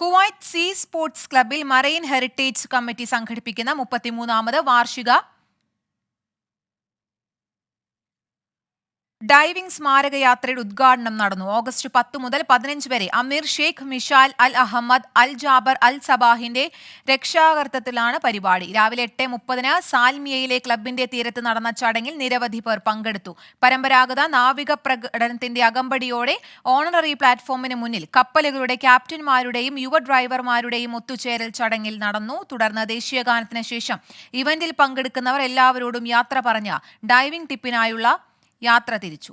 Kuwait see sports ക്ലബ്ബിൽ marine heritage committee സംഘടിപ്പിക്കുന്ന 33ാമത് വാർഷിക ഡൈവിംഗ് സ്മാരക യാത്രയുടെ ഉദ്ഘാടനം നടന്നു. ഓഗസ്റ്റ് 10 മുതൽ 15 വരെ അമീർ ഷെയ്ഖ് മിഷാൽ അൽ അഹമ്മദ് അൽ ജാബർ അൽ സബാഹിന്റെ രക്ഷാകർത്തത്തിലാണ് പരിപാടി. രാവിലെ 8:30 സാൽമിയയിലെ ക്ലബിന്റെ തീരത്ത് നടന്ന ചടങ്ങിൽ നിരവധി പേർ പങ്കെടുത്തു. പരമ്പരാഗത നാവിക പ്രകടനത്തിന്റെ അകമ്പടിയോടെ ഓണററി പ്ലാറ്റ്ഫോമിന് മുന്നിൽ കപ്പലുകളുടെ ക്യാപ്റ്റന്മാരുടെയും യുവ ഡ്രൈവർമാരുടെയും ഒത്തുചേരൽ ചടങ്ങിൽ നടന്നു. തുടർന്ന് ദേശീയഗാനത്തിന് ശേഷം ഇവന്റിൽ പങ്കെടുക്കുന്നവർ എല്ലാവരോടും യാത്ര പറഞ്ഞ ഡൈവിംഗ് ടിപ്പിനായുള്ള യാത്ര തിരിച്ചു.